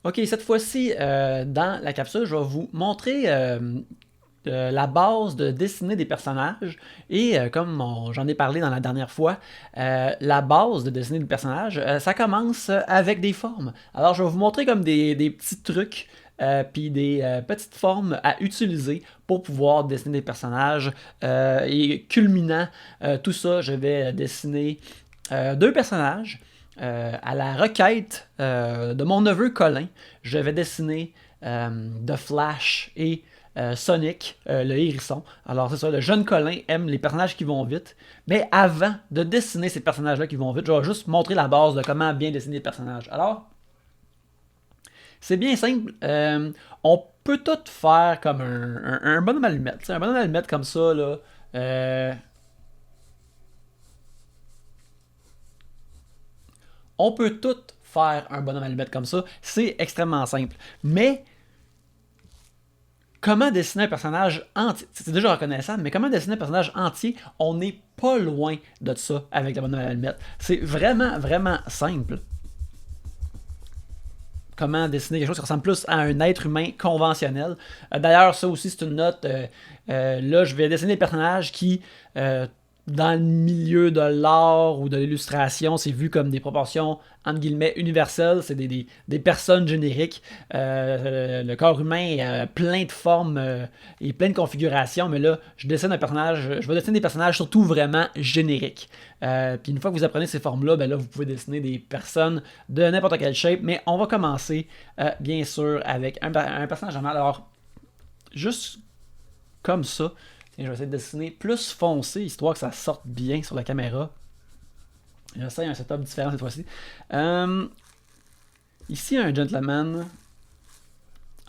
Ok, cette fois-ci, dans la capsule, je vais vous montrer la base de dessiner des personnages. Et comme j'en ai parlé dans la dernière fois, la base de dessiner des personnages, ça commence avec des formes. Alors, je vais vous montrer comme des petits trucs. Puis des petites formes à utiliser pour pouvoir dessiner des personnages. Et culminant tout ça, je vais dessiner deux personnages. À la requête de mon neveu Colin, je vais dessiner The Flash et Sonic, le hérisson. Alors c'est ça, le jeune Colin aime les personnages qui vont vite. Mais avant de dessiner ces personnages-là qui vont vite, je vais juste montrer la base de comment bien dessiner les personnages. Alors, c'est bien simple. On peut tout faire comme un bonhomme allumette. T'sais, un bonhomme allumette comme ça, là. On peut tout faire un bonhomme allumette comme ça. C'est extrêmement simple. Mais comment dessiner un personnage entier, c'est déjà reconnaissable, mais comment dessiner un personnage entier, on n'est pas loin de ça avec la bonne allumette. C'est vraiment, vraiment simple. Comment dessiner quelque chose qui ressemble plus à un être humain conventionnel. D'ailleurs, ça aussi, c'est une note. Là, je vais dessiner des personnages qui, dans le milieu de l'art ou de l'illustration, c'est vu comme des proportions, entre guillemets, universelles. C'est des personnes génériques. Le corps humain a plein de formes et plein de configurations, mais là, je dessine un personnage, je vais dessiner des personnages surtout vraiment génériques. Puis une fois que vous apprenez ces formes-là, ben là, vous pouvez dessiner des personnes de n'importe quelle shape, mais on va commencer, bien sûr, avec un personnage normal. Alors, juste comme ça, et je vais essayer de dessiner plus foncé, histoire que ça sorte bien sur la caméra. J'essaie un setup différent cette fois-ci. Ici, un gentleman.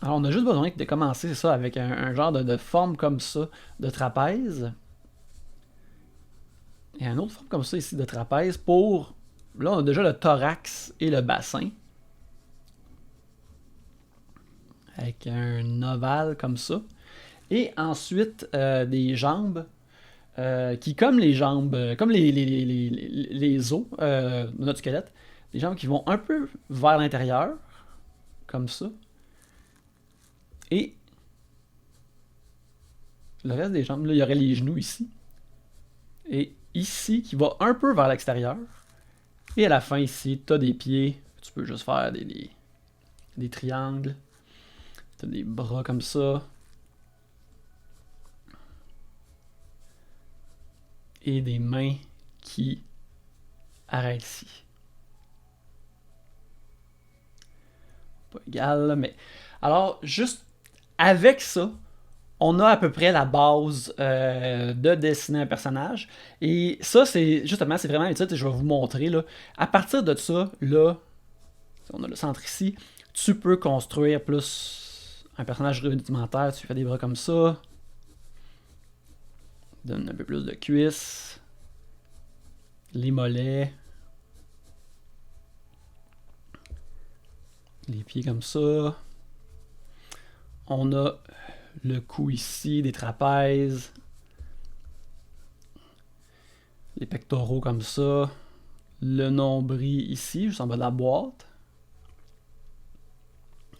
Alors, on a juste besoin de commencer, c'est ça, avec un genre de forme comme ça, de trapèze. Et une autre forme comme ça ici, de trapèze, pour... Là, on a déjà le thorax et le bassin. Avec un ovale comme ça. Et ensuite, des jambes qui, comme les jambes, comme les os de notre squelette, des jambes qui vont un peu vers l'intérieur, comme ça. Et le reste des jambes, là, il y aurait les genoux ici. Et ici, qui va un peu vers l'extérieur. Et à la fin, ici, tu as des pieds. Tu peux juste faire des triangles. Tu as des bras comme ça. Et des mains qui arrêtent ici. Pas égal, là, mais... Alors, juste avec ça, on a à peu près la base de dessiner un personnage. Et ça, c'est justement, c'est vraiment utile. Je vais vous montrer. Là. À partir de ça, là, on a le centre ici, tu peux construire plus un personnage rudimentaire. Tu fais des bras comme ça. Donne un peu plus de cuisses. Les mollets. Les pieds comme ça. On a le cou ici, des trapèzes. Les pectoraux comme ça. Le nombril ici, juste en bas de la boîte.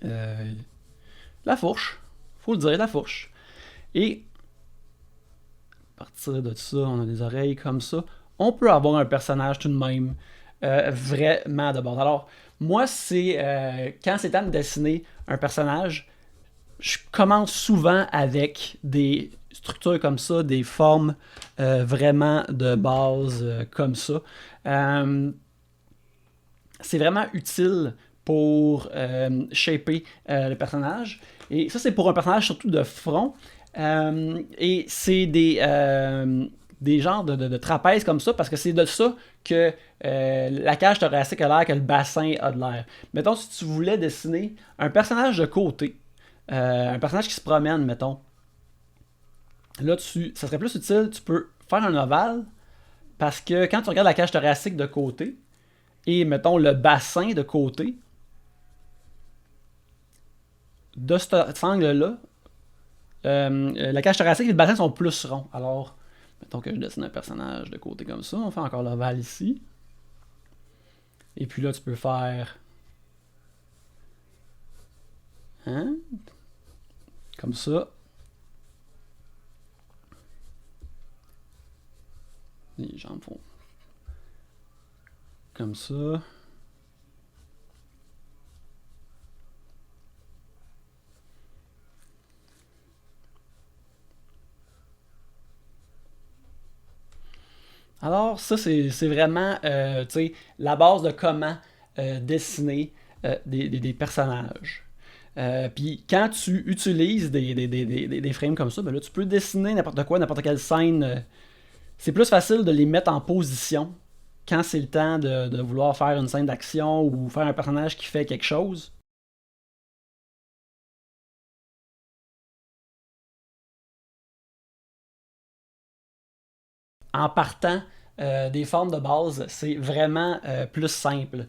La fourche. Faut le dire, la fourche. Et à partir de ça, on a des oreilles comme ça. On peut avoir un personnage tout de même vraiment de base. Alors, moi, c'est quand c'est temps de dessiner un personnage, je commence souvent avec des structures comme ça, des formes vraiment de base comme ça. C'est vraiment utile pour shaper le personnage. Et ça, c'est pour un personnage surtout de front. Et c'est des genres de trapèzes comme ça, parce que c'est de ça que la cage thoracique a l'air, que le bassin a de l'air. Mettons, si tu voulais dessiner un personnage de côté, un personnage qui se promène, mettons, là, ça serait plus utile, tu peux faire un ovale, parce que quand tu regardes la cage thoracique de côté, et mettons le bassin de côté, de cet angle-là, la cage thoracique et le bassin sont plus ronds. Alors, mettons que je dessine un personnage de côté comme ça, on fait encore l'ovale ici. Et puis là, tu peux faire Hein? Comme ça. Les jambes font comme ça. Alors, ça, c'est vraiment la base de comment dessiner des personnages. Puis quand tu utilises des frames comme ça, ben là, tu peux dessiner n'importe quoi, n'importe quelle scène. C'est plus facile de les mettre en position quand c'est le temps de vouloir faire une scène d'action ou faire un personnage qui fait quelque chose. En partant des formes de base, c'est vraiment plus simple.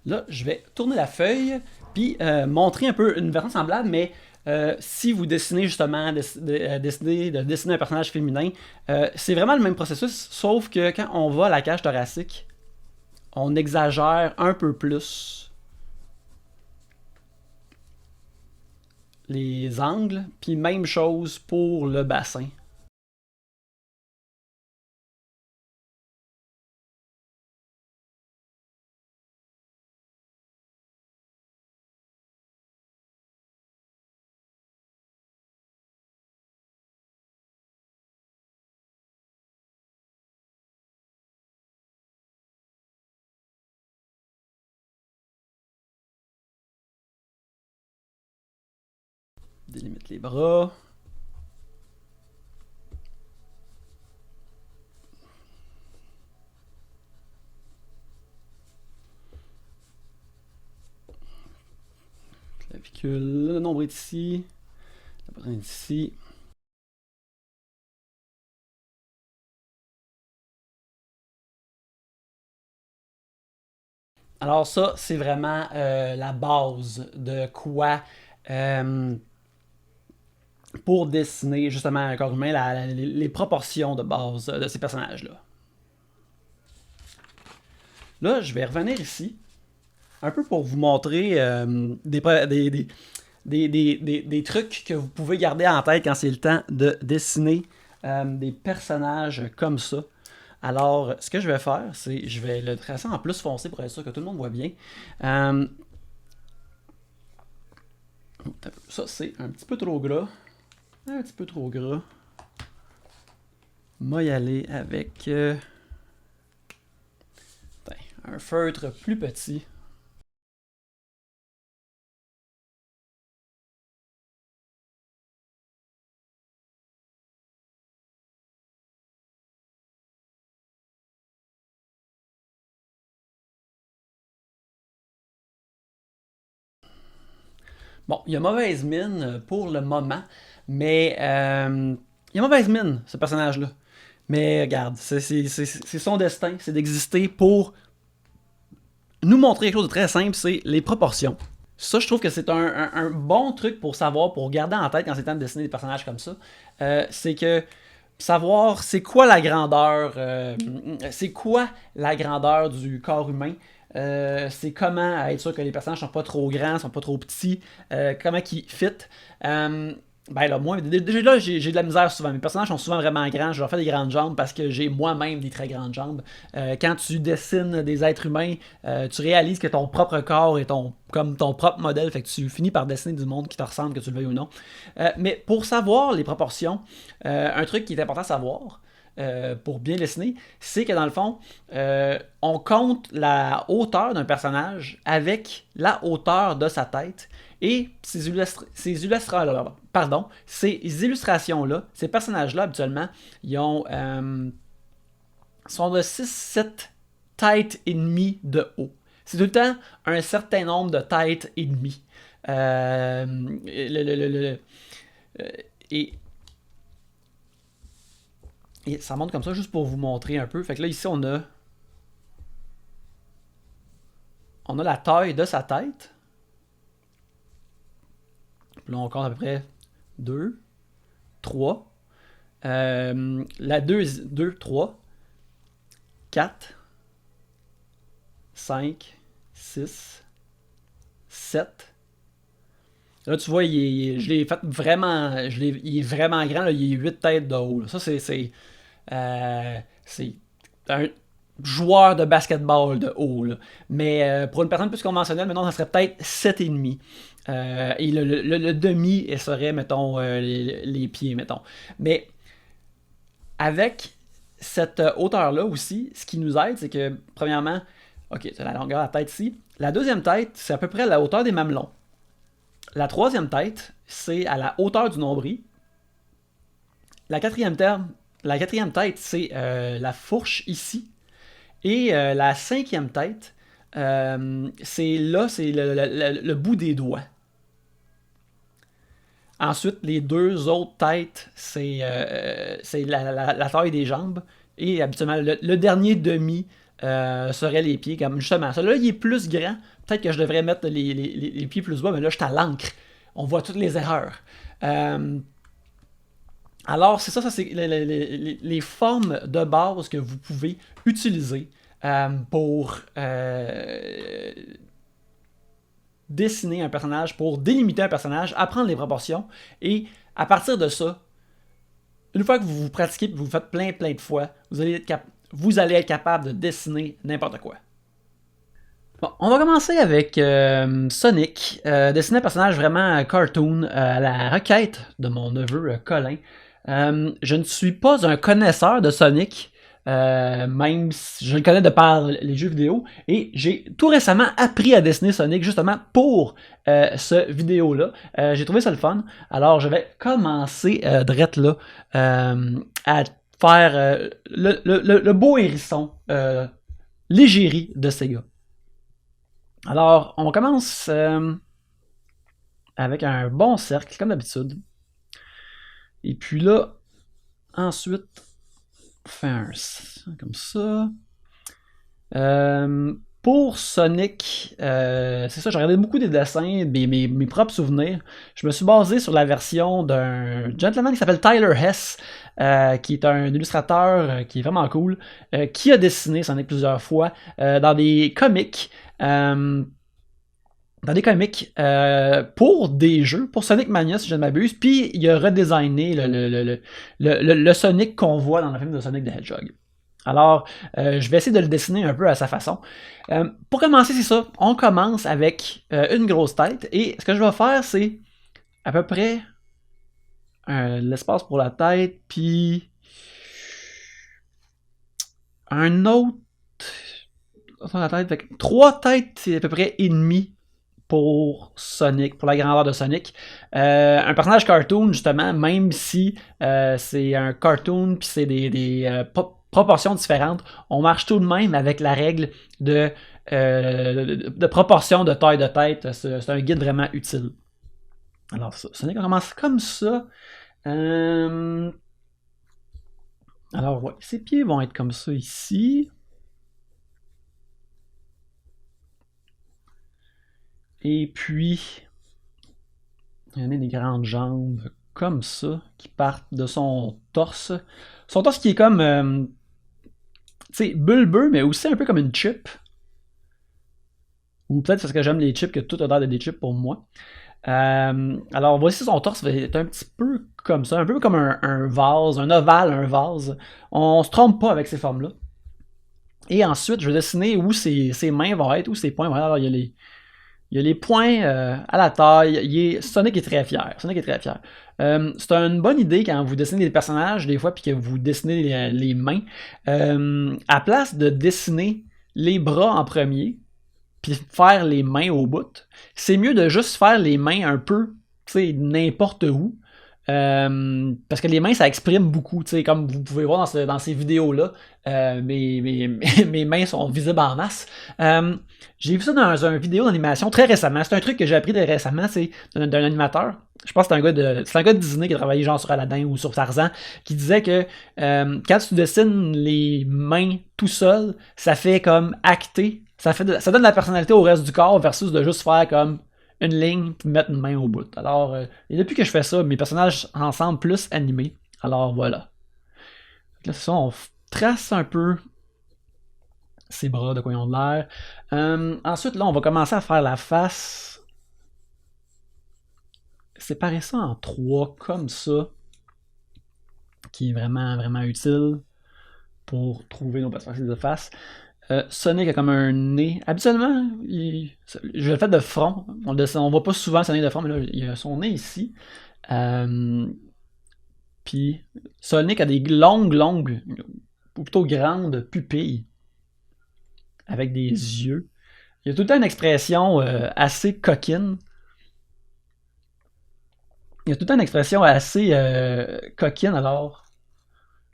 Là, je vais tourner la feuille, puis montrer un peu une version semblable, mais si vous dessinez justement, dessiner un personnage féminin, c'est vraiment le même processus, sauf que quand on va à la cage thoracique, on exagère un peu plus les angles, puis même chose pour le bassin. Délimite les bras. Clavicule, le nombre est ici. La poitrine est ici. Alors ça, c'est vraiment la base de quoi pour dessiner justement un corps humain, les proportions de base de ces personnages-là. Là, je vais revenir ici, un peu pour vous montrer des trucs que vous pouvez garder en tête quand c'est le temps de dessiner des personnages comme ça. Alors, ce que je vais faire, c'est je vais le tracer en plus foncé pour être sûr que tout le monde voit bien. Euh, Ça, c'est un petit peu trop gras. Un petit peu trop gras. Moi, y aller avec un feutre plus petit. Bon, il y a mauvaise mine pour le moment, mais il y a mauvaise mine, ce personnage-là. Mais regarde, c'est son destin, c'est d'exister pour nous montrer quelque chose de très simple, c'est les proportions. Ça, je trouve que c'est un bon truc pour savoir, pour garder en tête quand c'est temps de dessiner des personnages comme ça. C'est que savoir c'est quoi la grandeur du corps humain. C'est comment être sûr que les personnages sont pas trop grands, sont pas trop petits, comment ils fit. Ben là, moi, déjà là, j'ai de la misère souvent. Mes personnages sont souvent vraiment grands. Je leur fais des grandes jambes parce que j'ai moi-même des très grandes jambes. Quand tu dessines des êtres humains, tu réalises que ton propre corps est comme ton propre modèle. Fait que tu finis par dessiner du monde qui te ressemble, que tu le veuilles ou non. Mais pour savoir les proportions, un truc qui est important à savoir, pour bien dessiner, c'est que dans le fond, on compte la hauteur d'un personnage avec la hauteur de sa tête. Et ces illustrations-là, ces personnages-là, habituellement, ils sont de 6-7 têtes et demie de haut. C'est tout le temps un certain nombre de têtes et demie. Euh, et, et ça monte comme ça juste pour vous montrer un peu. Fait que là, ici, on a la taille de sa tête. Puis là, on compte à peu près 2, 3. La 2, 3, 4, 5, 6, 7. Là, tu vois, je l'ai fait vraiment. Il est vraiment grand, là, il est 8 têtes de haut. Là. Ça, c'est un joueur de basketball de haut. Là. Mais pour une personne plus conventionnelle, maintenant, ça serait peut-être 7,5. Et le demi serait, mettons, les pieds, mettons. Mais avec cette hauteur-là aussi, ce qui nous aide, c'est que, premièrement, ok, c'est la longueur de la tête ici. La deuxième tête, c'est à peu près la hauteur des mamelons. La troisième tête, c'est à la hauteur du nombril. La quatrième tête, c'est la fourche ici. Et la cinquième tête, c'est le bout des doigts. Ensuite, les deux autres têtes, c'est la taille des jambes. Et habituellement, le dernier demi serait les pieds. Comme justement, celui-là, il est plus grand. Peut-être que je devrais mettre les pieds plus bas, mais là, je suis à l'encre. On voit toutes les erreurs. Alors, c'est ça c'est les formes de base que vous pouvez utiliser pour dessiner un personnage, pour délimiter un personnage, apprendre les proportions. Et à partir de ça, une fois que vous pratiquez et vous faites plein de fois, vous allez être capable de dessiner n'importe quoi. Bon, on va commencer avec Sonic, dessiner un personnage vraiment cartoon à la requête de mon neveu Colin. Je ne suis pas un connaisseur de Sonic, même si je le connais de par les jeux vidéo, et j'ai tout récemment appris à dessiner Sonic justement pour ce vidéo-là. J'ai trouvé ça le fun, alors je vais commencer drette là à faire le beau hérisson l'égérie de Sega. Alors, on commence avec un bon cercle, comme d'habitude. Et puis là, ensuite, on fait un comme ça. Pour Sonic, c'est ça, j'ai regardé beaucoup des dessins, mes propres souvenirs. Je me suis basé sur la version d'un gentleman qui s'appelle Tyler Hess, qui est un illustrateur qui est vraiment cool, qui a dessiné Sonic plusieurs fois dans des comics. Pour des jeux, pour Sonic Mania si je ne m'abuse, puis il a redesigné le Sonic qu'on voit dans le film de Sonic the Hedgehog. Alors, je vais essayer de le dessiner un peu à sa façon. Pour commencer, c'est ça, on commence avec une grosse tête, et ce que je vais faire, c'est à peu près l'espace pour la tête, puis un autre sur la tête, fait 3 têtes, c'est à peu près et demi pour Sonic, pour la grandeur de Sonic. Un personnage cartoon, justement, même si c'est un cartoon puis c'est des proportions différentes, on marche tout de même avec la règle de proportion de taille de tête. C'est un guide vraiment utile. Alors, Sonic, on commence comme ça. Alors, ouais, ses pieds vont être comme ça ici. Et puis, il y en a des grandes jambes comme ça qui partent de son torse. Son torse qui est comme, tu sais, bulbeux, mais aussi un peu comme une chip. Ou peut-être parce que j'aime les chips que tout a l'air de des chips pour moi. Alors voici son torse va être un petit peu comme ça, un peu comme un vase, un ovale, un vase. On se trompe pas avec ces formes-là. Et ensuite, je vais dessiner où ses mains vont être, où ses poings vont être. Alors il y a les points à la taille. Sonic est très fier. C'est une bonne idée quand vous dessinez des personnages, des fois, puis que vous dessinez les mains. À place de dessiner les bras en premier, puis faire les mains au bout, c'est mieux de juste faire les mains un peu, tu sais, n'importe où. Parce que les mains, ça exprime beaucoup, tu sais, comme vous pouvez voir dans ces vidéos-là, mes mains sont visibles en masse. J'ai vu ça dans une vidéo d'animation très récemment. C'est un truc que j'ai appris récemment, c'est d'un animateur. Je pense que c'est un gars de Disney qui a travaillé genre sur Aladdin ou sur Tarzan, qui disait que quand tu dessines les mains tout seul, ça fait comme acter, ça donne la personnalité au reste du corps versus de juste faire comme une ligne puis mettre une main au bout. Alors, et depuis que je fais ça, mes personnages semblent plus animés. Alors voilà. Là, c'est ça, on trace un peu ses bras, de quoi ils ont de l'air. Ensuite, là, on va commencer à faire la face. Séparer ça en 3 comme ça, qui est vraiment, vraiment utile pour trouver nos personnages de face. Sonic a comme un nez. Habituellement, je le fais de front. On voit pas souvent son nez de front, mais là, il a son nez ici. Puis Sonic a des longues, ou plutôt grandes pupilles avec des yeux. Il a tout le temps une expression assez coquine. Il a tout le temps une expression assez coquine, alors.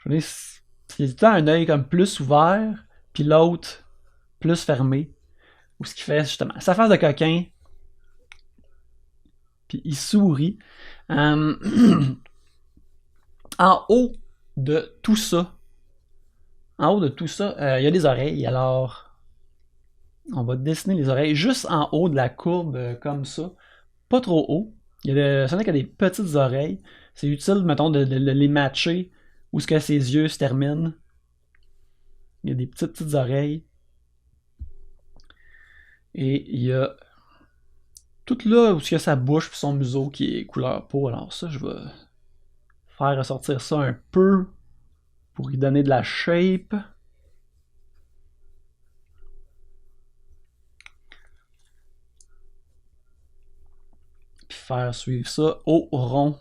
Il a tout le temps un œil comme plus ouvert, puis l'autre plus fermé. Ou ce qui fait justement sa face de coquin. Puis il sourit. En haut de tout ça, il y a des oreilles. Alors, on va dessiner les oreilles juste en haut de la courbe comme ça. Pas trop haut. Sonic a des petites oreilles. C'est utile, mettons, de les matcher où est-ce que ses yeux se terminent. Il y a des petites oreilles. Et il y a tout là où est-ce que sa bouche et son museau qui est couleur peau. Alors ça, je vais faire ressortir ça un peu pour lui donner de la shape. Puis faire suivre ça au rond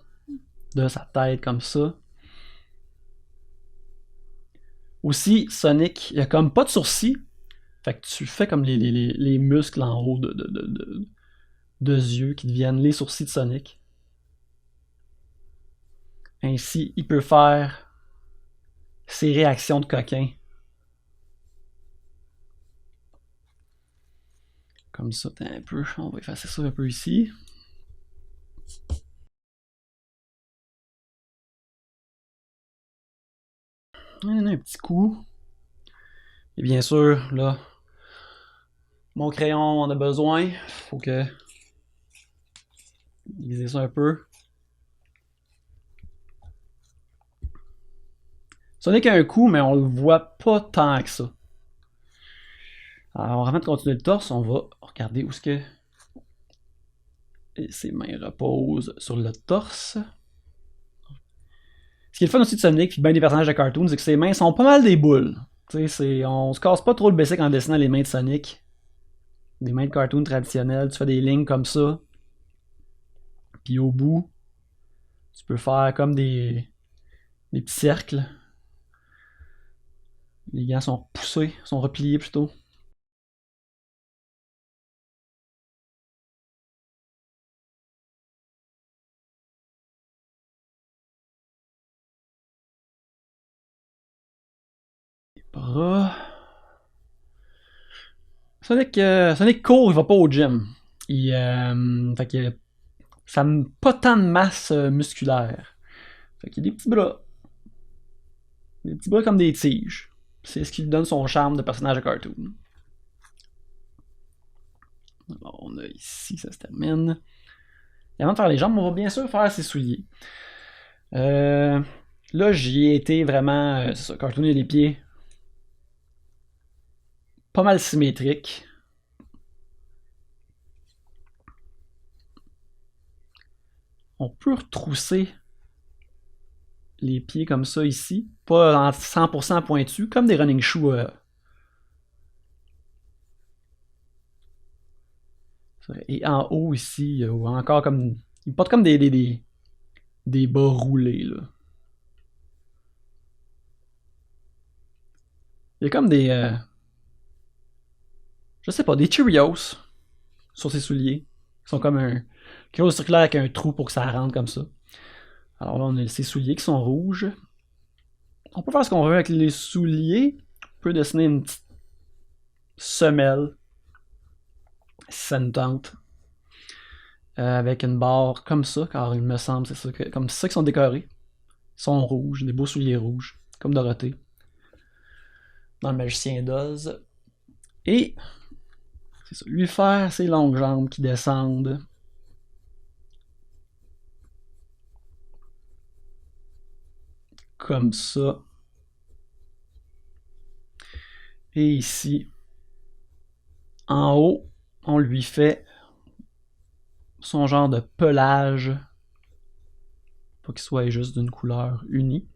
de sa tête comme ça. Aussi, Sonic, il a comme pas de sourcils. Fait que tu fais comme les muscles en haut de yeux qui deviennent les sourcils de Sonic. Ainsi, il peut faire ses réactions de coquin. Comme ça, un peu. On va effacer ça un peu ici. Un petit coup. Et bien sûr, là, mon crayon en a besoin. Faut que lisez ça un peu. Ce n'est qu'un coup, mais on le voit pas tant que ça. Alors, avant de continuer le torse, on va regarder où est-ce que ses mains reposent sur le torse. Ce qui est le fun aussi de Sonic, puis bien des personnages de cartoon, c'est que ses mains sont pas mal des boules. On se casse pas trop le basic en dessinant les mains de Sonic. Des mains de cartoon traditionnelles, tu fais des lignes comme ça. Puis au bout, tu peux faire comme des petits cercles. Les gants sont poussés, sont repliés plutôt. Les bras. Sonic court, il va pas au gym. Fait que ça n'a pas tant de masse musculaire. Fait qu'il y a des petits bras. Des petits bras comme des tiges. C'est ce qui lui donne son charme de personnage de cartoon. Alors, on a ici, ça se termine. Et avant de faire les jambes, on va bien sûr faire ses souliers. Là, j'y ai été vraiment. C'est ça, cartoon, il y a des pieds pas mal symétriques. On peut retrousser les pieds comme ça ici. Pas en 100% pointu, comme des running shoes. Et en haut ici, encore comme. Il porte comme des bas roulés. Là. Il y a comme des. Je sais pas, des Cheerios sur ses souliers. Ils sont comme un. Quelque chose de circulaire avec un trou pour que ça rentre comme ça. Alors là, on a ses souliers qui sont rouges. On peut faire ce qu'on veut avec les souliers. On peut dessiner une petite semelle. Si ça nous tente. Avec une barre comme ça, car il me semble, c'est ça, comme ça qu'ils sont décorés. Ils sont rouges, des beaux souliers rouges, comme Dorothée. Dans le Magicien d'Oz. Et c'est ça, lui faire ses longues jambes qui descendent. Comme ça. Et ici, En haut, on lui fait son genre de pelage pour qu'il soit juste d'une couleur unie.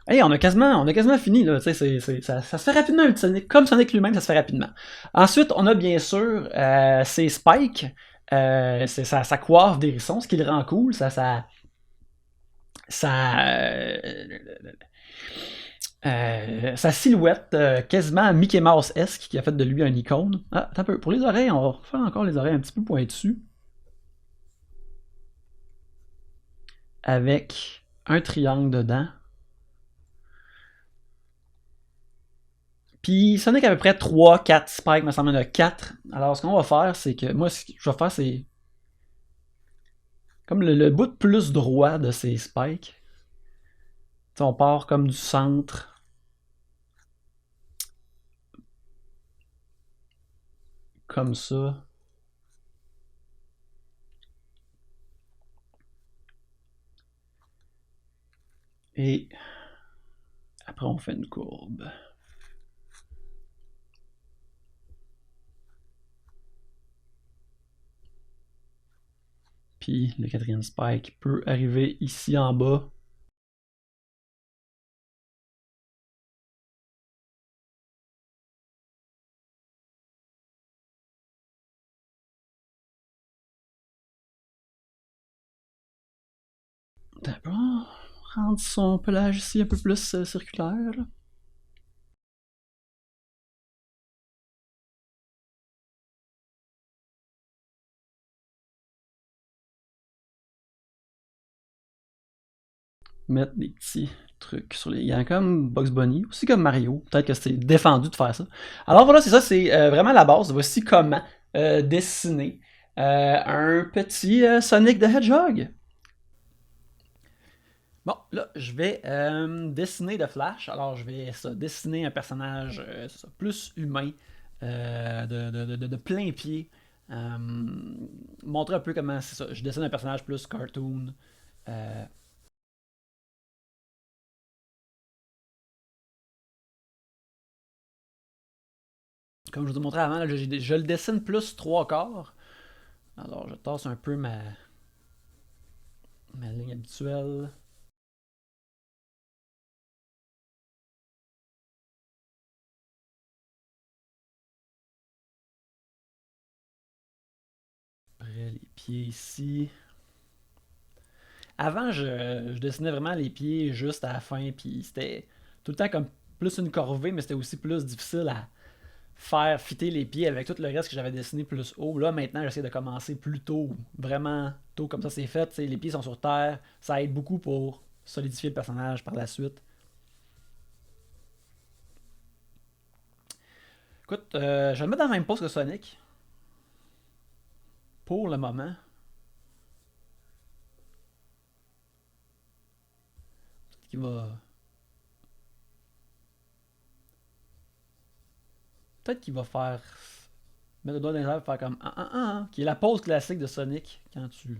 Hey, on a quasiment fini, là. Ça se fait rapidement, un petit Sonic. Comme Sonic lui-même, ça se fait rapidement. Ensuite, on a bien sûr ses spikes. Ça coiffe d'hérissons, ce qui le rend cool. Sa silhouette quasiment Mickey Mouse-esque qui a fait de lui un icône. Ah, attends un peu. Pour les oreilles, on va refaire encore les oreilles un petit peu pointues. Avec un triangle dedans. Puis Sonic a à peu près 3-4 spikes, me semble, il y en a 4. Alors ce qu'on va faire, c'est que moi, ce que je vais faire, c'est comme le bout plus droit de ces spikes. T'sais, on part comme du centre, comme ça. Et après, on fait une courbe. Puis le quatrième spike peut arriver ici en bas. D'abord, rendre son pelage ici un peu plus circulaire. Mettre des petits trucs sur les gants comme Bugs Bunny, aussi comme Mario. Peut-être que c'est défendu de faire ça. Alors voilà, c'est ça, c'est vraiment la base. Voici comment dessiner un petit Sonic the Hedgehog. Bon, là, je vais dessiner de Flash. Alors, je vais dessiner un personnage plus humain, de plein pied. Euh, Montrer un peu comment c'est ça. Je dessine un personnage plus cartoon. Euh, Comme je vous ai montré avant, là, je le dessine plus trois quarts. Alors, je tasse un peu ma ligne habituelle. Après, les pieds ici. Avant, je dessinais vraiment les pieds juste à la fin, puis c'était tout le temps comme plus une corvée, mais c'était aussi plus difficile à faire fitter les pieds avec tout le reste que j'avais dessiné plus haut. Là, maintenant, j'essaie de commencer plus tôt, vraiment tôt, comme ça c'est fait. T'sais, les pieds sont sur terre, ça aide beaucoup pour solidifier le personnage par la suite. Écoute, je vais le mettre dans la même pose que Sonic pour le moment. Qui va Peut-être qu'il va faire mettre le doigt dans les airs et faire comme qui est la pose classique de Sonic quand tu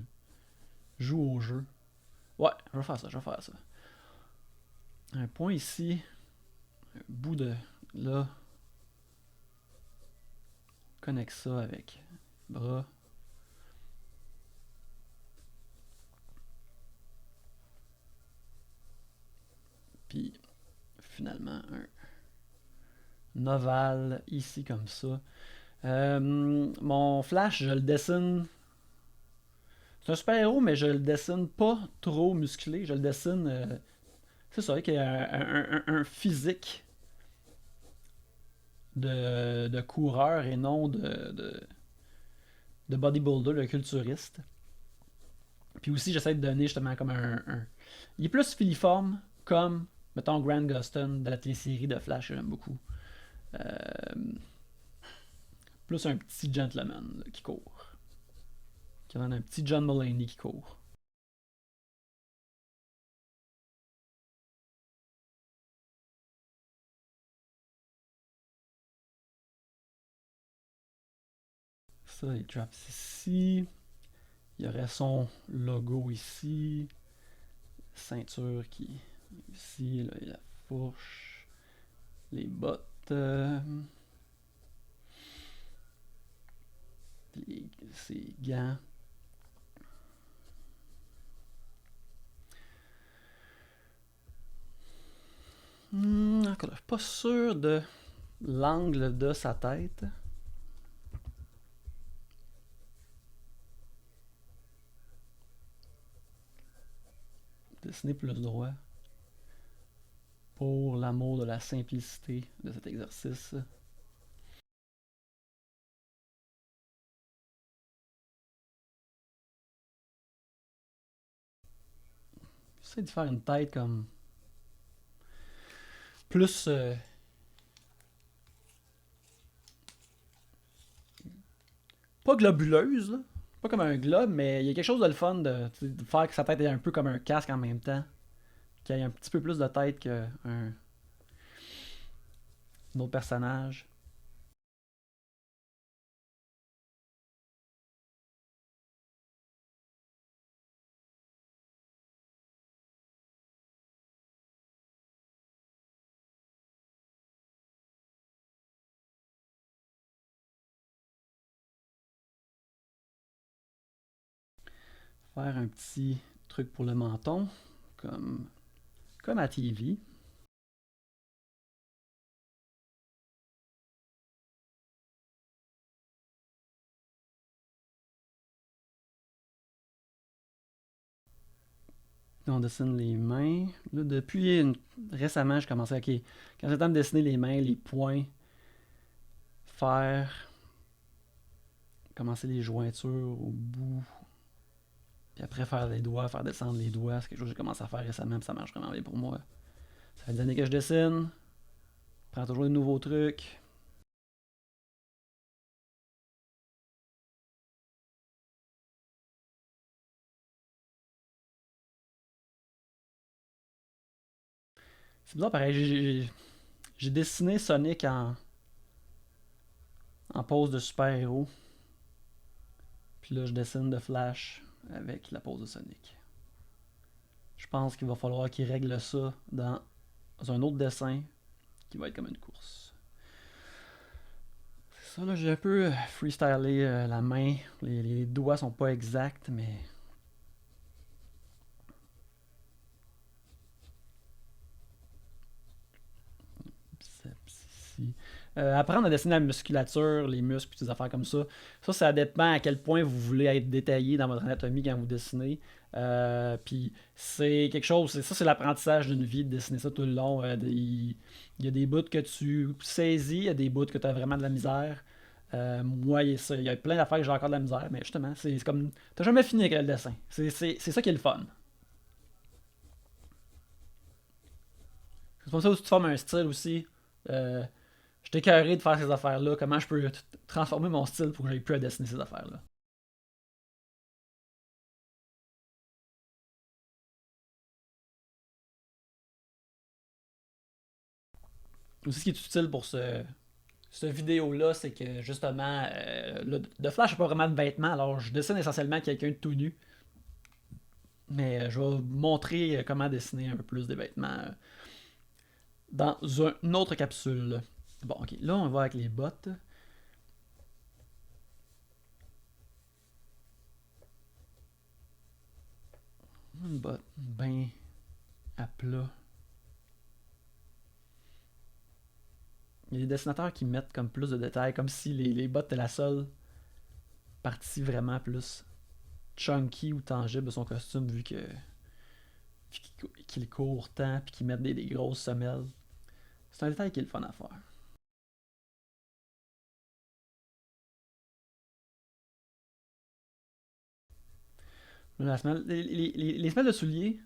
joues au jeu. Ouais, je vais faire ça, je vais faire ça. Un point ici, un bout de là, connecte ça avec le bras. Puis finalement un ovale ici comme ça. Mon Flash, je le dessine. C'est un super-héros, mais je le dessine pas trop musclé. Je le dessine, c'est ça, avec un physique de coureur et non de bodybuilder, de culturiste. Puis aussi, j'essaie de donner justement comme Il est plus filiforme, comme, mettons, Grant Gustin de la télésérie de Flash, que j'aime beaucoup. Euh, Plus un petit gentleman là, qui court. Qui donne un petit John Mulaney qui court. Ça, les traps ici. Il y aurait son logo ici. Ceinture qui est ici. Là, il y a la fourche. Les bottes. ses gants. Encore là, je suis pas sûr de l'angle de sa tête. Dessiner plus droit. Pour l'amour de la simplicité de cet exercice. J'essaie de faire une tête comme plus pas globuleuse, là. Pas comme un globe, mais il y a quelque chose de le fun de faire que sa tête est un peu comme un casque en même temps. Qu'il y ait un petit peu plus de tête qu'un autre personnage. Faire un petit truc pour le menton, comme, comme à TV. On dessine les mains. Là, récemment, je commençais, ok, quand j'ai le temps de dessiner les mains, les poings, faire, commencer les jointures au bout, puis après faire les doigts, faire descendre les doigts, c'est quelque chose que j'ai commencé à faire récemment, puis ça marche vraiment bien pour moi. Ça fait des années que je dessine, je prends toujours de nouveaux trucs. C'est bizarre, pareil, j'ai dessiné Sonic en pose de super-héros, puis là je dessine de Flash avec la pose de Sonic. Je pense qu'il va falloir qu'il règle ça dans un autre dessin qui va être comme une course. C'est ça, là, j'ai un peu freestylé la main. Les doigts sont pas exacts, mais. Biceps ici. Apprendre à dessiner la musculature, les muscles, puis des affaires comme ça. Ça dépend à quel point vous voulez être détaillé dans votre anatomie quand vous dessinez. Puis c'est quelque chose, c'est l'apprentissage d'une vie de dessiner ça tout le long. Il y a des bouts que tu saisis, il y a des bouts que tu as vraiment de la misère. Moi, il y a plein d'affaires que j'ai encore de la misère, mais justement, c'est comme. T'as jamais fini avec le dessin. C'est ça qui est le fun. C'est pour ça que tu te formes un style aussi. Euh, je suis écœuré de faire ces affaires-là. Comment je peux transformer mon style pour que j'aille plus à dessiner ces affaires-là. Aussi, ce qui est utile pour cette vidéo-là, c'est que justement, de Flash, j'ai pas vraiment de vêtements, alors je dessine essentiellement quelqu'un de tout nu. Mais je vais vous montrer comment dessiner un peu plus des vêtements dans une autre capsule. Bon, ok, là on va avec les bottes. Une botte bien à plat. Il y a des dessinateurs qui mettent comme plus de détails, comme si les bottes étaient la seule partie vraiment plus chunky ou tangible de son costume, qu'il court tant puis qu'il met des grosses semelles. C'est un détail qui est le fun à faire. La semelle, les semelles de souliers,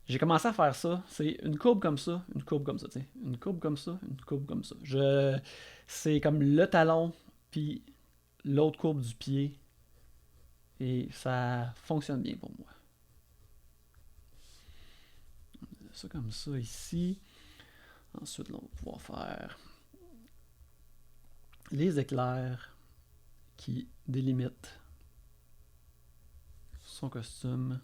j'ai commencé à faire ça. C'est une courbe comme ça, une courbe comme ça, tu sais. Une courbe comme ça, une courbe comme ça. C'est comme le talon, puis l'autre courbe du pied. Et ça fonctionne bien pour moi. Ça comme ça ici. Ensuite, là, on va pouvoir faire les éclairs qui délimitent son costume.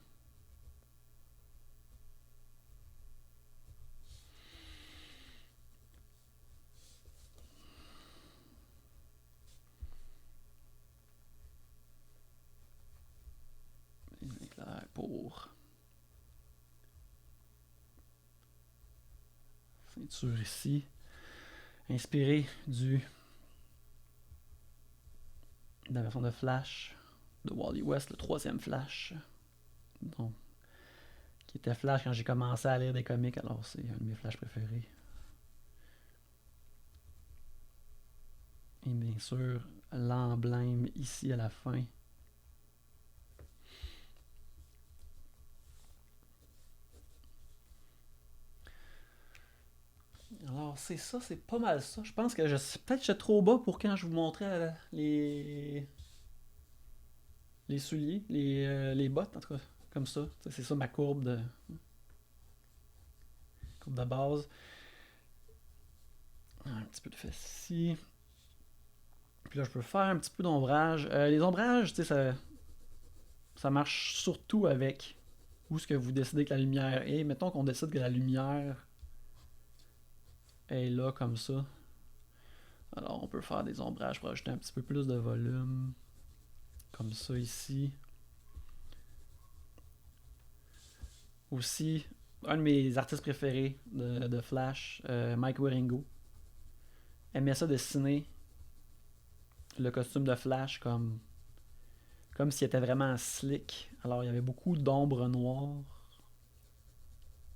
pour ceinture ici. Inspiré de la version de Flash de Wally West, le troisième Flash. Donc, qui était Flash quand j'ai commencé à lire des comics, alors c'est un de mes Flash préférés. Et bien sûr, l'emblème ici à la fin. Alors c'est ça, c'est pas mal ça. Je pense que peut-être que j'étais trop bas pour quand je vous montrais les souliers, les bottes, en tout cas, comme ça. C'est ça ma courbe de base. Un petit peu de fesse ici. Puis là, je peux faire un petit peu d'ombrage. Les ombrages, tu sais, ça marche surtout avec où est-ce que vous décidez que la lumière est. Mettons qu'on décide que la lumière est là, comme ça. Alors, on peut faire des ombrages pour ajouter un petit peu plus de volume. Comme ça, ici. Aussi, un de mes artistes préférés de Flash, Mike Wieringo, aimait ça dessiner le costume de Flash comme s'il était vraiment slick. Alors il y avait beaucoup d'ombres noires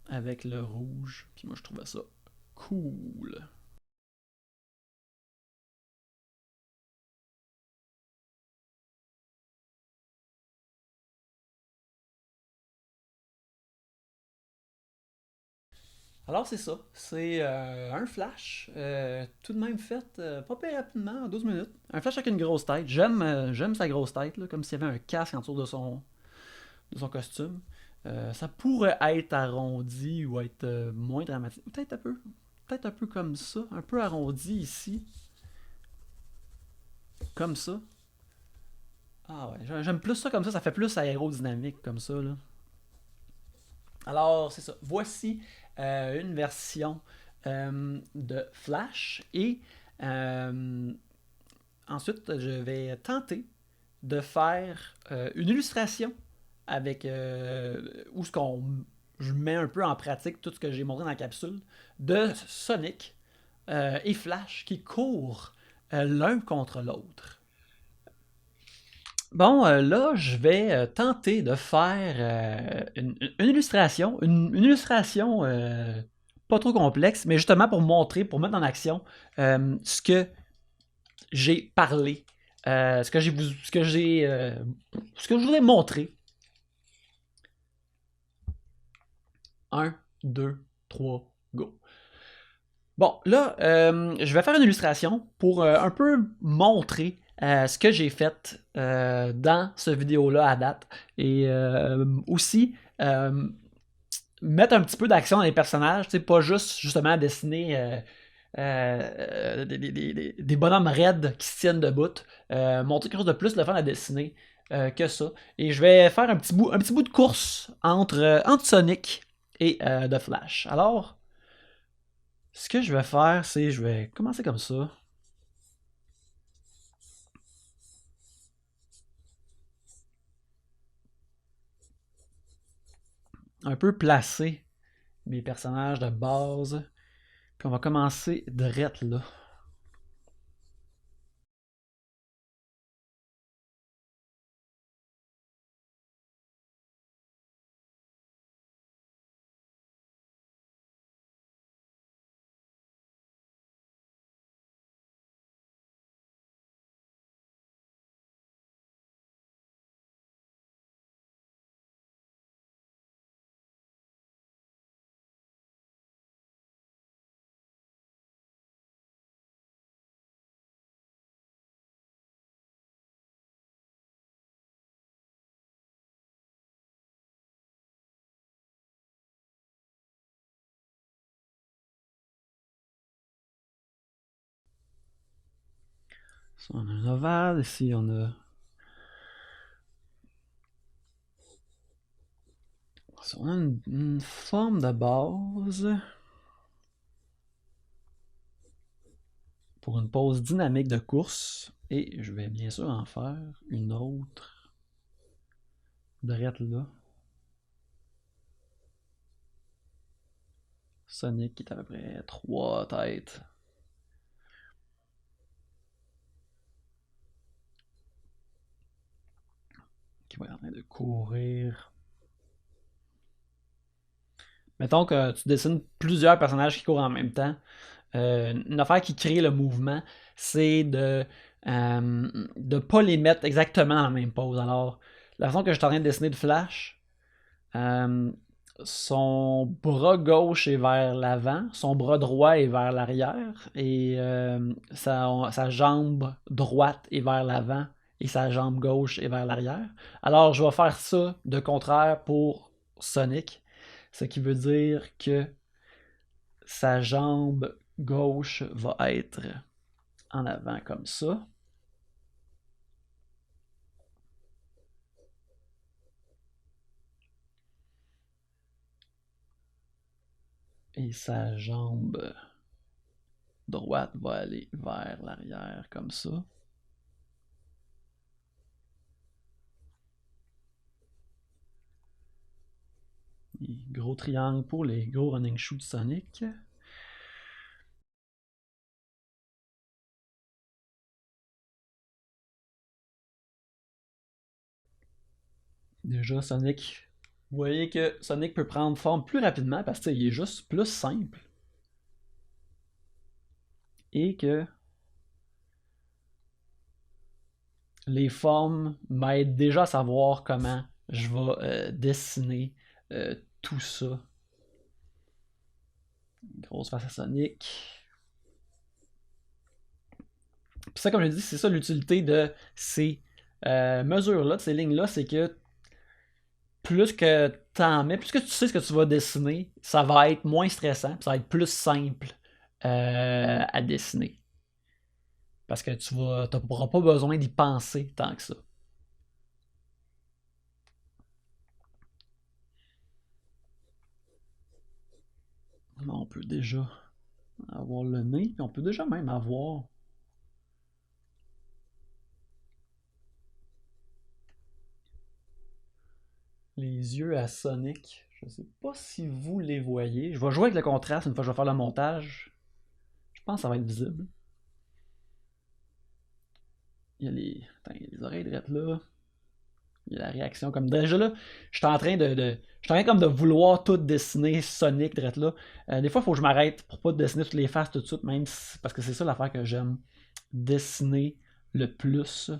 avec le rouge. Puis moi je trouvais ça cool. Alors c'est ça, c'est un flash, tout de même fait, pas très rapidement, en 12 minutes. Un flash avec une grosse tête. J'aime sa grosse tête, là, comme s'il y avait un casque autour de son costume. Ça pourrait être arrondi ou être moins dramatique. Peut-être un peu comme ça, un peu arrondi ici, comme ça. Ah ouais, j'aime plus ça comme ça fait plus aérodynamique comme ça, là. Alors, c'est ça. Voici une version de Flash et euh, ensuite, je vais tenter de faire une illustration avec où ce qu'on je mets un peu en pratique tout ce que j'ai montré dans la capsule de Sonic et Flash qui courent l'un contre l'autre. Bon, là, je vais tenter de faire une illustration, une illustration pas trop complexe, mais justement pour montrer, pour mettre en action ce que j'ai parlé, ce que je voulais montrer. 1, 2, 3, go. Bon, là, je vais faire une illustration pour un peu montrer ce que j'ai fait dans ce vidéo-là à date. Et aussi mettre un petit peu d'action dans les personnages, pas juste justement dessiner des bonhommes raides qui se tiennent debout. Montrer quelque chose de plus le fun à dessiner que ça. Et je vais faire un petit bout de course entre Sonic et The Flash. Alors, ce que je vais faire, c'est je vais commencer comme ça. Un peu placer mes personnages de base. Puis on va commencer direct là. Ici, on a un ovale, ici on a. On a une forme de base pour une pause dynamique de course. Et je vais bien sûr en faire une autre direct là. Sonic qui est à peu près 3 têtes. Qui va être en train de courir. Mettons que tu dessines plusieurs personnages qui courent en même temps. Une affaire qui crée le mouvement, c'est de ne pas les mettre exactement dans la même pose. Alors, la façon que je suis en train de dessiner de Flash, son bras gauche est vers l'avant, son bras droit est vers l'arrière, et sa jambe droite est vers l'avant, et sa jambe gauche est vers l'arrière. Alors, je vais faire ça de contraire pour Sonic, ce qui veut dire que sa jambe gauche va être en avant comme ça. Et sa jambe droite va aller vers l'arrière comme ça. Et gros triangle pour les gros running shoes de Sonic. Déjà, Sonic. Vous voyez que Sonic peut prendre forme plus rapidement parce qu'il est juste plus simple. Et que les formes m'aident déjà à savoir comment je vais dessiner tout ça. Grosse face à Sonic. Puis ça, comme je dis, c'est ça l'utilité de ces mesures-là, de ces lignes-là, c'est que plus que t'en mets, plus que tu sais ce que tu vas dessiner, ça va être moins stressant, ça va être plus simple à dessiner. Parce que tu n'auras pas besoin d'y penser tant que ça. On peut déjà avoir le nez, puis on peut déjà même avoir les yeux à Sonic. Je sais pas si vous les voyez. Je vais jouer avec le contraste une fois que je vais faire le montage. Je pense que ça va être visible. Il y a les, attends, il y a les oreilles droites là. Il y a la réaction comme déjà là. Je suis en train je suis en train comme de vouloir tout dessiner Sonic droite là. Des fois, il faut que je m'arrête pour pas dessiner toutes les faces tout de suite, même parce que c'est ça l'affaire que j'aime. Dessiner le plus.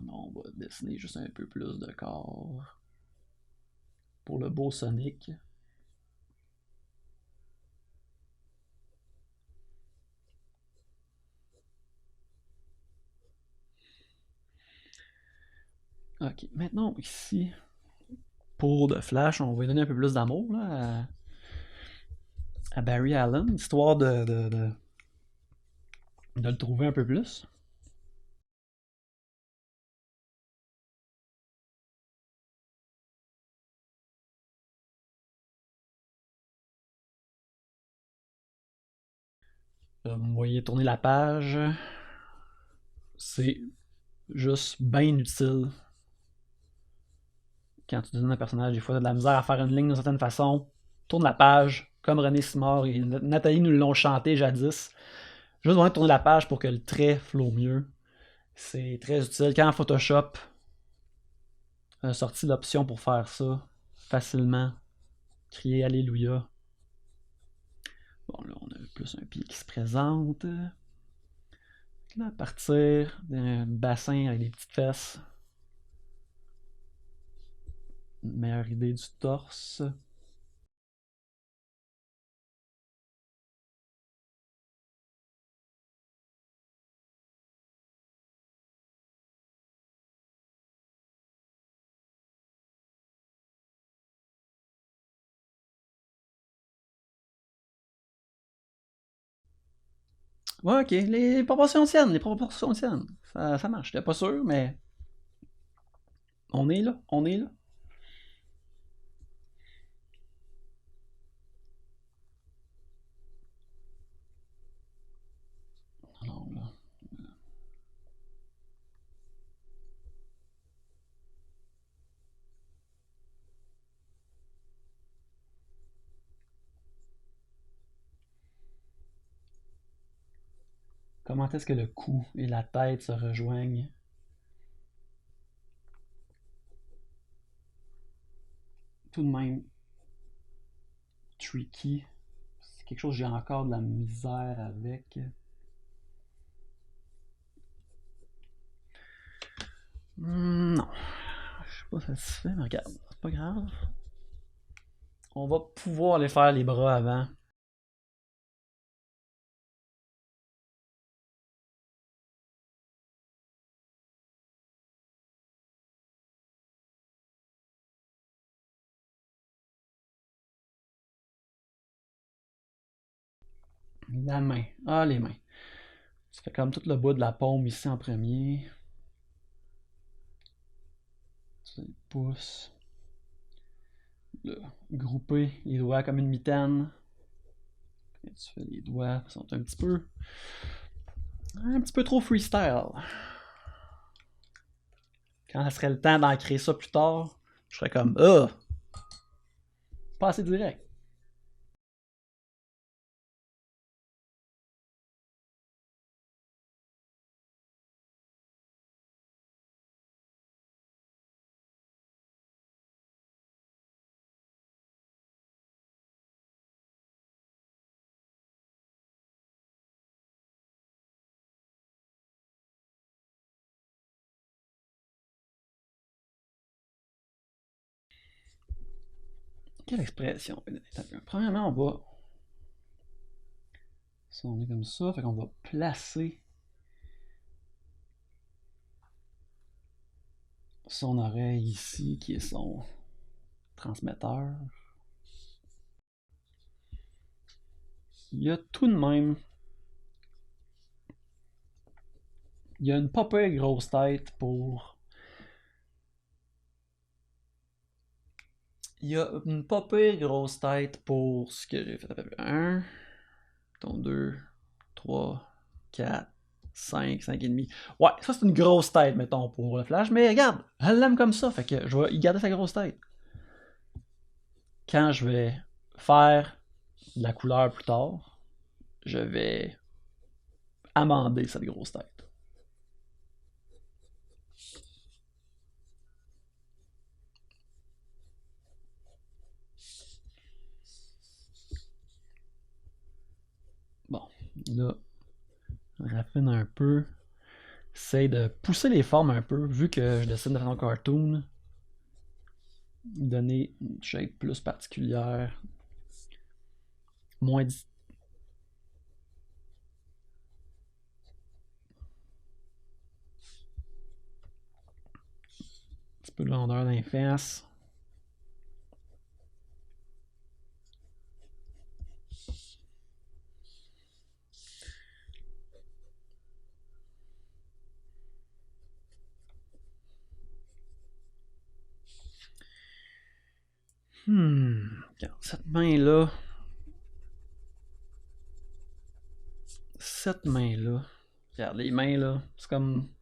On va dessiner juste un peu plus de corps. Pour le beau Sonic. Ok, maintenant ici, pour The Flash, on va lui donner un peu plus d'amour à Barry Allen, histoire de le trouver un peu plus. Vous voyez tourner la page. C'est juste bien utile. Quand tu donnes un personnage, des fois, tu as de la misère à faire une ligne d'une certaine façon. Tourne la page, comme René Simard et Nathalie nous l'ont chanté jadis. Juste besoin de tourner la page pour que le trait flotte mieux. C'est très utile. Quand en Photoshop, on a sorti l'option pour faire ça facilement. Crier Alléluia. Bon, là, on a plus un pied qui se présente. Là, à partir d'un bassin avec des petites fesses. Une meilleure idée du torse. Ouais, ok, les proportions tiennent, les proportions tiennent. Ça marche, j'étais pas sûr, mais on est là, on est là. Alors, là. Comment est-ce que le cou et la tête se rejoignent? Tout de même tricky. C'est quelque chose que j'ai encore de la misère avec. Non. Je suis pas satisfait, mais regarde, c'est pas grave. On va pouvoir aller faire les bras avant. La main. Ah, les mains. Ça fait comme tout le bout de la paume ici en premier. Tu pouces. Là, grouper les doigts comme une mitaine. Et tu fais les doigts qui sont un petit peu trop freestyle. Quand ça serait le temps d'en créer ça plus tard, je serais comme pas assez direct. Quelle expression? Premièrement, on va. Si on est comme ça, fait qu'on va placer son oreille ici, qui est son transmetteur. Il y a tout de même. Il y a une pas pire grosse tête pour. Il y a une pas pire grosse tête pour ce que j'ai fait. 1, 2, 3, 4, 5, 5 et demi. Ouais, ça c'est une grosse tête, mettons, pour le flash. Mais regarde, elle l'aime comme ça, fait que je vais y garder sa grosse tête. Quand je vais faire de la couleur plus tard, je vais amender cette grosse tête. Bon, là, raffine un peu. Essaye de pousser les formes un peu, vu que je dessine de façon cartoon. Donner une shape plus particulière. Moins. Un petit peu de rondeur dans les fesses. Regarde, cette main-là. Cette main-là. Regarde, les mains là, c'est comme.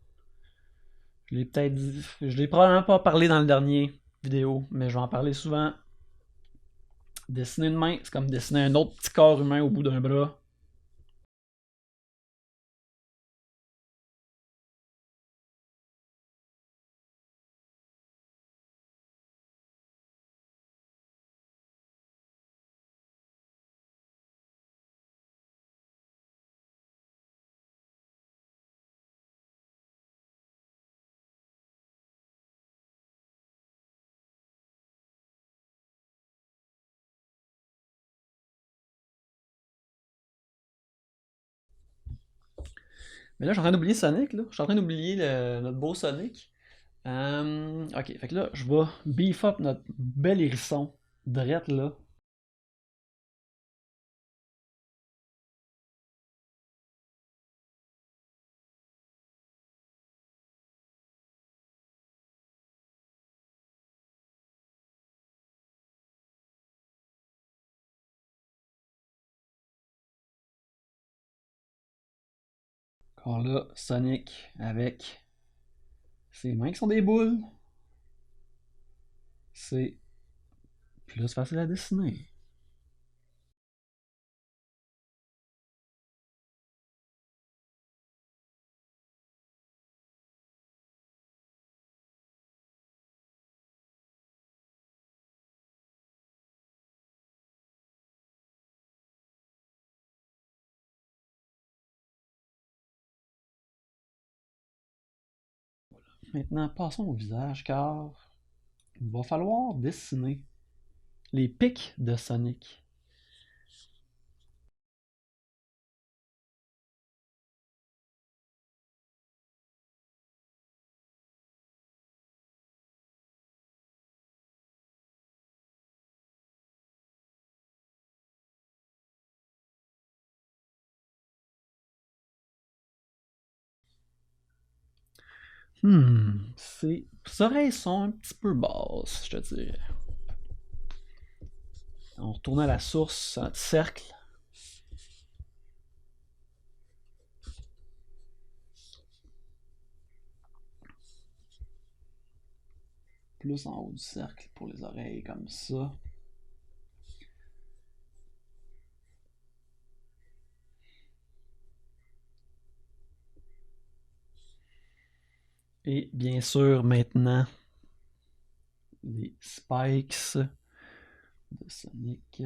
Je l'ai peut-être dit. Je l'ai probablement pas parlé dans le dernier vidéo, mais je vais en parler souvent. Dessiner une main, c'est comme dessiner un autre petit corps humain au bout d'un bras. Mais là, je suis en train d'oublier Sonic, là. Je suis en train d'oublier notre beau Sonic. Ok, fait que là, je vais beef up notre bel hérisson. Drette là. Encore là, Sonic avec ses mains qui sont des boules. C'est plus facile à dessiner. Maintenant, passons au visage, car il va falloir dessiner les pics de Sonic. Ses oreilles sont un petit peu basses, je te dirais. On retourne à la source, un cercle. Plus en haut du cercle pour les oreilles, comme ça. Et bien sûr, maintenant, les spikes de Sonic.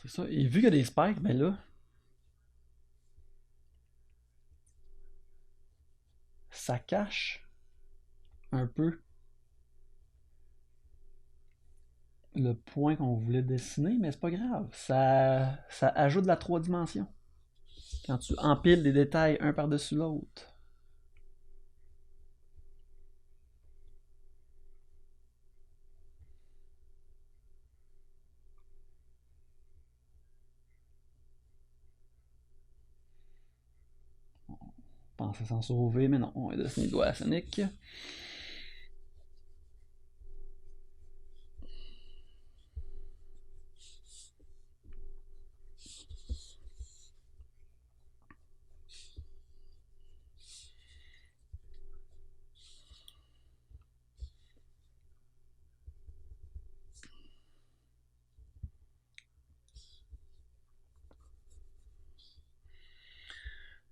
C'est ça. Et vu qu'il y a des spikes, ben là, ça cache un peu le point qu'on voulait dessiner, mais c'est pas grave. Ça ajoute de la 3 dimensions. Quand tu empiles des détails un par-dessus l'autre. Pensez s'en sauver, mais non, on va dessiner le doigt à Sonic.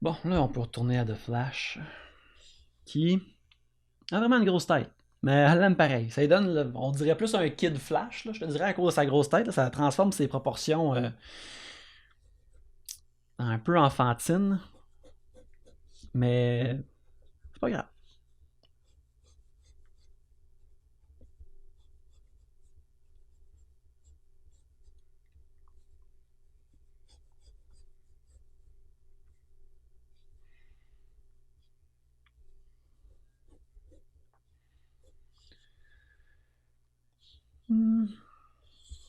Bon, là, on peut retourner à The Flash, qui a vraiment une grosse tête. Mais elle l'aime pareil. Ça lui donne, on dirait plus un Kid Flash, là, je te dirais, à cause de sa grosse tête. Là, ça transforme ses proportions un peu enfantines. Mais c'est pas grave. Hmm,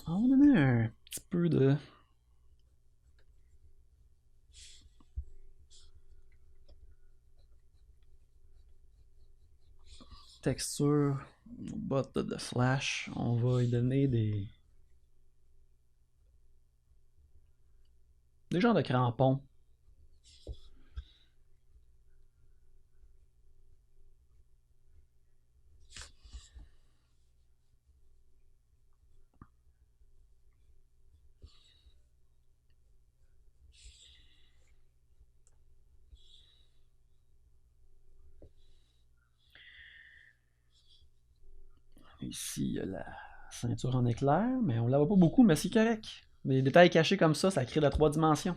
on va donner un petit peu de texture au bottes de Flash. On va lui donner des genres de crampons. Ici, il y a la ceinture en éclair, mais on la voit pas beaucoup, mais c'est correct. Les détails cachés comme ça crée de la 3 dimensions.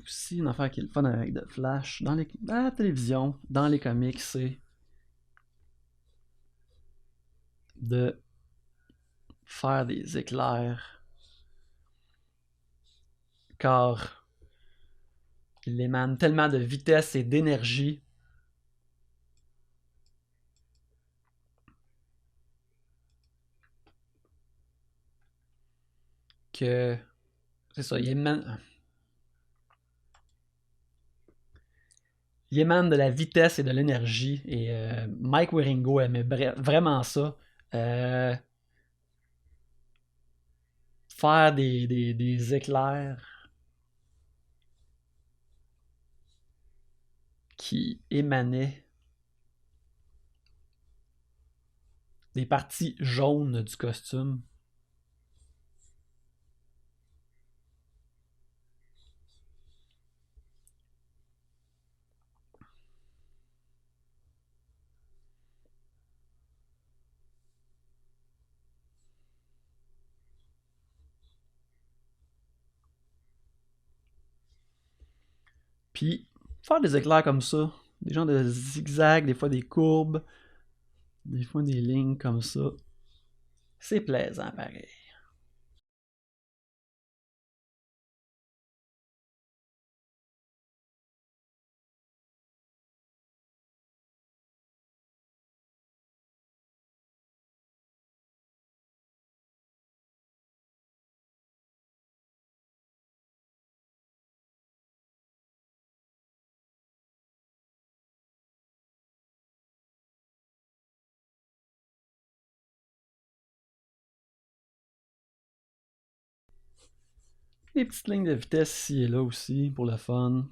Aussi, une affaire qui est le fun avec The Flash, à la télévision, dans les comics, c'est de faire des éclairs, car il émane tellement de vitesse et d'énergie que c'est ça, il émane de la vitesse et de l'énergie. Et Mike Wieringo aimait vraiment ça. Euh, faire des éclairs qui émanait des parties jaunes du costume. Puis, faire des éclairs comme ça, des genres de zigzags, des fois des courbes, des fois des lignes comme ça, c'est plaisant pareil. Des petites lignes de vitesse ici et là aussi pour le fun.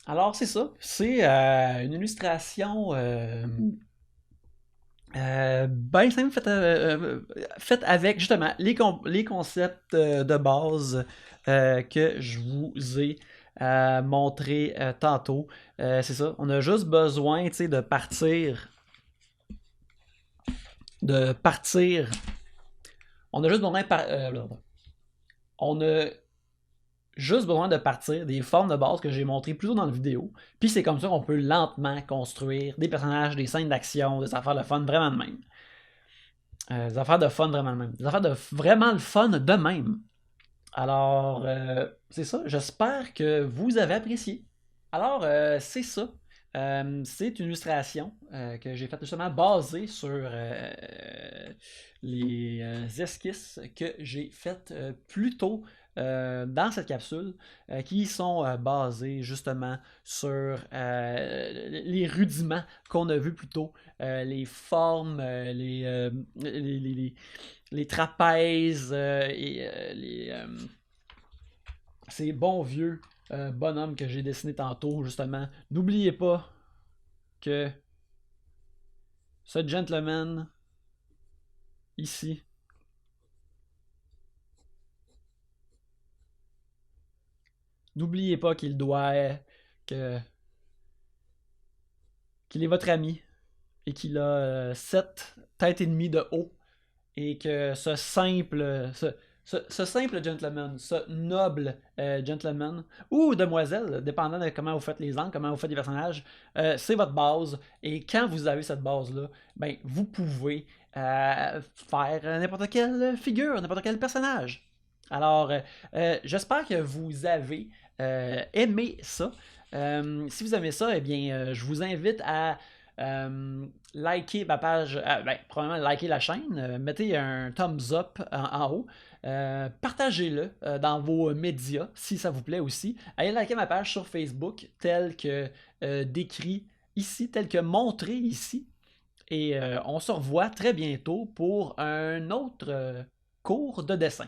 Alors c'est ça, c'est une illustration bien simple, faite avec justement les concepts de base que je vous ai montré tantôt. C'est ça, on a juste besoin de partir. De partir. On a juste besoin on a juste besoin de partir des formes de base que j'ai montrées plus tôt dans la vidéo. Puis c'est comme ça qu'on peut lentement construire des personnages, des scènes d'action, des affaires de fun vraiment de même. Des affaires de fun vraiment de même. Des affaires de vraiment le fun de même. Alors, c'est ça. J'espère que vous avez apprécié. Alors, c'est ça. C'est une illustration que j'ai faite justement basée sur les esquisses que j'ai faites plus tôt dans cette capsule, qui sont basées justement sur les rudiments qu'on a vus plus tôt, les formes, les trapèzes et ces bons vieux bonhommes que j'ai dessinés tantôt, justement. N'oubliez pas que ce gentleman ici, n'oubliez pas que qu'il est votre ami et qu'il a 7 têtes et demie de haut et que ce simple gentleman, ce noble gentleman ou demoiselle, dépendant de comment vous faites les angles, comment vous faites les personnages, c'est votre base. Et quand vous avez cette base-là, ben, vous pouvez faire n'importe quelle figure, n'importe quel personnage. Alors, j'espère que vous avez aimé ça. Si vous aimez ça, eh bien, je vous invite à liker ma page, ben, probablement liker la chaîne, mettez un thumbs up en haut, partagez-le dans vos médias si ça vous plaît aussi. Allez liker ma page sur Facebook, telle que décrit ici, telle que montré ici. Et on se revoit très bientôt pour un autre cours de dessin.